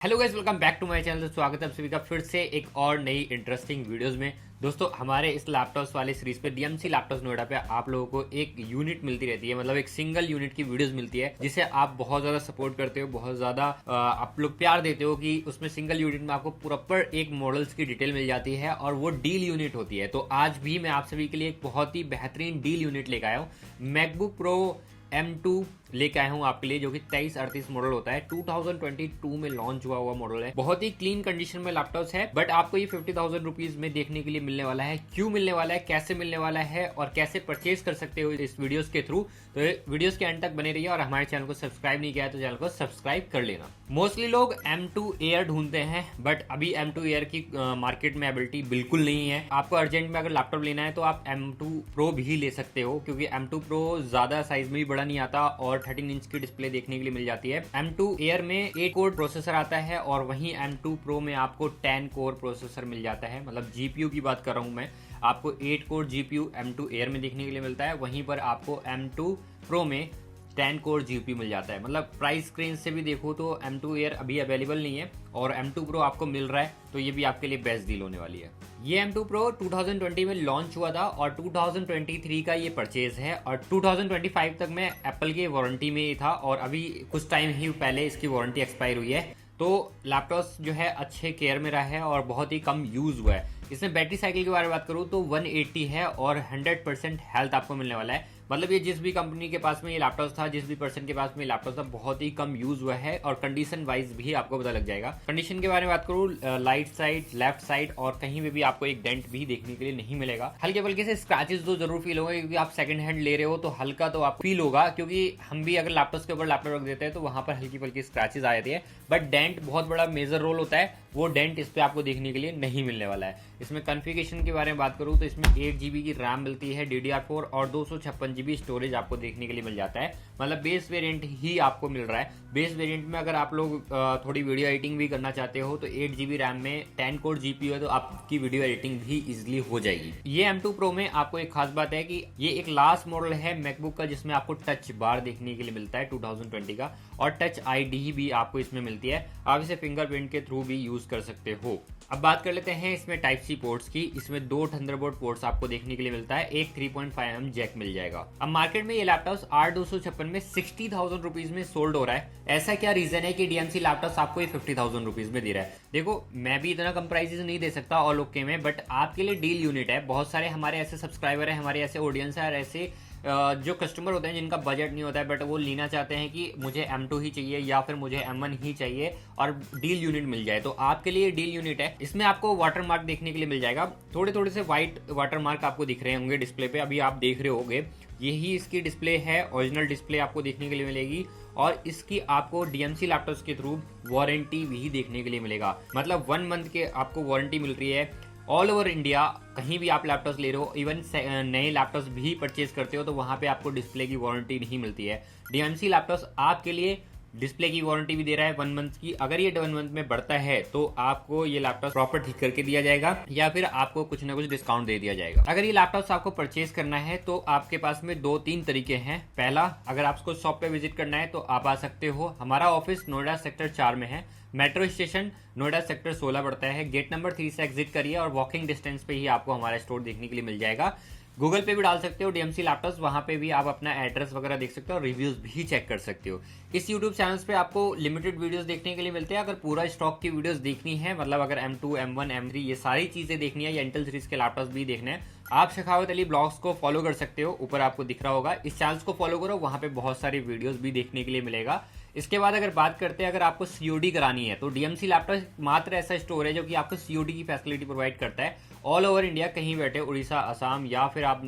Hello guys, welcome back to my channel. स्वागत है आप सभी का फिर से एक और नई इंटरेस्टिंग वीडियोस में। दोस्तों, हमारे इस लैपटॉप्स वाले सीरीज पे डीएमसी लैपटॉप्स नोएडा पे आप लोगों को एक यूनिट मिलती रहती है, मतलब एक सिंगल यूनिट की वीडियोस मिलती है जिसे आप बहुत ज्यादा सपोर्ट करते हो, बहुत ज्यादा आप लोग प्यार देते हो कि उसमें सिंगल यूनिट में आपको प्रॉपर एक मॉडल्स की डिटेल मिल जाती है और वो डील यूनिट होती है। तो आज भी मैं आप सभी के लिए एक बहुत ही बेहतरीन डील यूनिट लेकर आया हूँ। मैकबुक प्रो M2 लेके आया हूँ आपके लिए, जो कि 2338 मॉडल होता है। 2022 में लॉन्च हुआ हुआ मॉडल है। बहुत ही क्लीन कंडीशन में लैपटॉप है, बट आपको ये 50,000 रुपीज में देखने के लिए मिलने वाला है। क्यों मिलने वाला है, कैसे मिलने वाला है और कैसे परचेज कर सकते हो इस वीडियोस के थ्रू, तो वीडियोस के एंड तक बने रहिए। और हमारे चैनल को सब्सक्राइब नहीं किया है तो चैनल को सब्सक्राइब कर लेना। मोस्टली लोग M2 Air ढूंढते हैं, बट अभी M2 Air की मार्केट में एबिलिटी बिल्कुल नहीं है। आपको अर्जेंट में अगर लैपटॉप लेना है तो आप M2 Pro भी ले सकते हो, क्योंकि M2 Pro ज्यादा साइज में भी बड़ा नहीं आता और 13 इंच की डिस्प्ले देखने के लिए मिल जाती है। M2 Air में 8 कोर प्रोसेसर आता है और वहीं M2 Pro में आपको 10 कोर प्रोसेसर मिल जाता है। मतलब जीपीयू की बात कर रहा हूं मैं, आपको 8 कोर जीपीयू M2 Air में देखने के लिए मिलता है, वहीं पर आपको M2 Pro में 10 कोर जीपीयू मिल जाता है। मतलब प्राइस रेंज से भी देखो तो M2 Air अभी अवेलेबल नहीं है और M2 Pro आपको मिल रहा है, तो ये भी आपके लिए बेस्ट डील होने वाली है। ये M2 Pro 2020 में लॉन्च हुआ था और 2023 का ये परचेज है और 2025 तक में एप्पल की वारंटी में ही था और अभी कुछ टाइम ही पहले इसकी वारंटी एक्सपायर हुई है। तो लैपटॉप जो है अच्छे केयर में रहा है और बहुत ही कम यूज हुआ है। इसमें बैटरी साइकिल के बारे में बात करूँ तो 180 है और 100% हेल्थ आपको मिलने वाला है। मतलब ये जिस भी कंपनी के पास में ये लैपटॉप था, जिस भी पर्सन के पास में लैपटॉप था, बहुत ही कम यूज हुआ है और कंडीशन वाइज भी आपको पता लग जाएगा। कंडीशन के बारे में बात करूँ, लाइट साइड, लेफ्ट साइड और कहीं पे भी आपको एक डेंट भी देखने के लिए नहीं मिलेगा। हल्के फुल्के से स्क्रैचेस तो जरूर फील होंगे, क्योंकि आप सेकंड हैंड ले रहे हो तो हल्का तो आपको फील होगा, क्योंकि हम भी अगर लैपटॉप के ऊपर लैपटॉप रख देते हैं तो वहां पर हल्की फुल्की स्क्रैचेस आ जाती है। बट डेंट बहुत बड़ा मेजर रोल होता है, वो डेंट इस पे आपको देखने के लिए नहीं मिलने वाला है। इसमें कॉन्फ़िगरेशन के बारे में बात करूं तो इसमें 8GB की रैम मिलती है DDR4 और 256GB स्टोरेज आपको देखने के लिए मिल जाता है। मतलब बेस वेरिएंट ही आपको मिल रहा है। बेस वेरिएंट में अगर आप लोग थोड़ी वीडियो एडिटिंग भी करना चाहते हो तो 8GB रैम में 10 कोर जीपीयू है, तो आपकी वीडियो एडिटिंग भी इजिली हो जाएगी। ये M2 Pro में आपको एक खास बात है कि ये एक लास्ट मॉडल है मैकबुक का जिसमें आपको टच बार देखने के लिए मिलता है 2020 का, और टच ID भी आपको इसमें मिलती है। आप इसे फिंगरप्रिंट के थ्रू भी यूज कर सकते हो। अब बात कर लेते हैं इसमें टाइप सी पोर्ट्स की। इसमें 2 थंडरबोल्ट पोर्ट्स आपको देखने के लिए मिलता है, एक 3.5mm जैक मिल जाएगा। अब मार्केट में ये लैपटॉप R256 में 60,000 रुपीज में सोल्ड हो रहा है। ऐसा क्या रीजन है कि डीएमसी लैपटॉप आपको ये 50,000 रुपीज में दे रहा है? देखो, मैं भी इतना कम प्राइसेस नहीं दे सकता ऑल ओके में, बट आपके लिए डील यूनिट है। बहुत सारे हमारे ऐसे सब्सक्राइबर है, हमारे ऐसे ऑडियंस है और ऐसे जो कस्टमर होते हैं जिनका बजट नहीं होता है, बट वो लेना चाहते हैं कि मुझे M2 ही चाहिए या फिर मुझे M1 ही चाहिए और डील यूनिट मिल जाए, तो आपके लिए डील यूनिट है। इसमें आपको वाटर मार्क देखने के लिए मिल जाएगा, थोड़े थोड़े से व्हाइट वाटर मार्क आपको दिख रहे होंगे डिस्प्ले पे, अभी आप देख रहे होंगे। यही इसकी डिस्प्ले है, ओरिजिनल डिस्प्ले आपको देखने के लिए मिलेगी और इसकी आपको डीएमसी लैपटॉप्स के थ्रू वारंटी भी देखने के लिए मिलेगा। मतलब 1 मंथ के आपको वारंटी मिल रही है। ऑल ओवर इंडिया कहीं भी आप लैपटॉप ले रहे हो, इवन नए लैपटॉप भी परचेज करते हो तो वहां पे आपको डिस्प्ले की वारंटी नहीं मिलती है। डीएमसी लैपटॉप आपके लिए डिस्प्ले की वारंटी भी दे रहा है 1 मंथ की। अगर ये 1 मंथ में बढ़ता है तो आपको ये लैपटॉप प्रॉपर ठीक करके दिया जाएगा या फिर आपको कुछ ना कुछ डिस्काउंट दे दिया जाएगा। अगर ये लैपटॉप आपको परचेज करना है तो आपके पास में 2-3 तरीके हैं। पहला, अगर आपको शॉप पे विजिट करना है तो आप आ सकते हो। हमारा ऑफिस नोएडा सेक्टर 4 में है। मेट्रो स्टेशन नोएडा सेक्टर 16 पड़ता है। गेट नंबर 3 से एग्जिट करिए और वॉकिंग डिस्टेंस पे ही आपको हमारा स्टोर देखने के लिए मिल जाएगा। गूगल पे भी डाल सकते हो डीएमसी लैपटॉप्स, वहां पे भी आप अपना एड्रेस वगैरह देख सकते हो और रिव्यूज भी चेक कर सकते हो। इस यूट्यूब चैनल पे आपको लिमिटेड वीडियोस देखने के लिए मिलते हैं। अगर पूरा स्टॉक की वीडियोस देखनी है, मतलब अगर M2, M1, M3 ये सारी चीजें देखनी है या इंटेल सीरीज के लैपटॉप्स भी देखने हैं, आप शेखावत अली ब्लॉग्स को फॉलो कर सकते हो। ऊपर आपको दिख रहा होगा, इस चैनल को फॉलो करो, वहां पे बहुत सारी वीडियोस भी देखने के लिए मिलेगा। इसके बाद अगर बात करते हैं, अगर आपको सीओडी करानी है तो डीएमसी लैपटॉप मात्र ऐसा स्टोर है जो कि आपको सीओडी की फैसिलिटी प्रोवाइड करता है। ऑल ओवर इंडिया कहीं बैठे हो, उड़ीसा, असम या फिर आप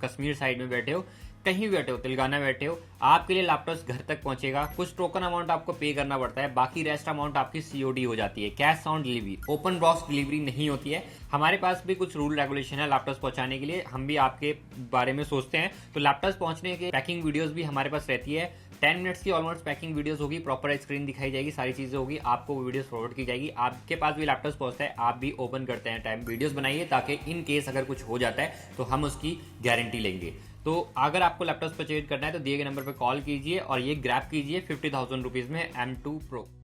कश्मीर साइड में बैठे हो, कहीं भी बैठे हो, तेलंगाना बैठे हो, आपके लिए लैपटॉप घर तक पहुंचेगा। कुछ टोकन अमाउंट आपको पे करना पड़ता है, बाकी रेस्ट अमाउंट आपकी सीओडी हो जाती है। Cash on delivery, open box delivery नहीं होती है। हमारे पास भी कुछ रूल रेगुलेशन है लैपटॉप पहुंचाने के लिए, हम भी आपके बारे में सोचते हैं। तो लैपटॉप पहुंचने के पैकिंग वीडियोस भी हमारे पास रहती है। 10 मिनट्स की ऑलमोस्ट पैकिंग वीडियोस होगी, प्रॉपर स्क्रीन दिखाई जाएगी, सारी चीजें होगी, आपको वीडियोस फॉरवर्ड की जाएगी। आपके पास भी लैपटॉप पहुंचता है, आप भी ओपन करते हैं टाइम वीडियोस बनाइए, ताकि इन केस अगर कुछ हो जाता है तो हम उसकी गारंटी लेंगे। तो अगर आपको लैपटॉप परचेज करना है तो दिए गए नंबर पर कॉल कीजिए और ये ग्रैब कीजिए 50,000 रुपीज में M2 Pro।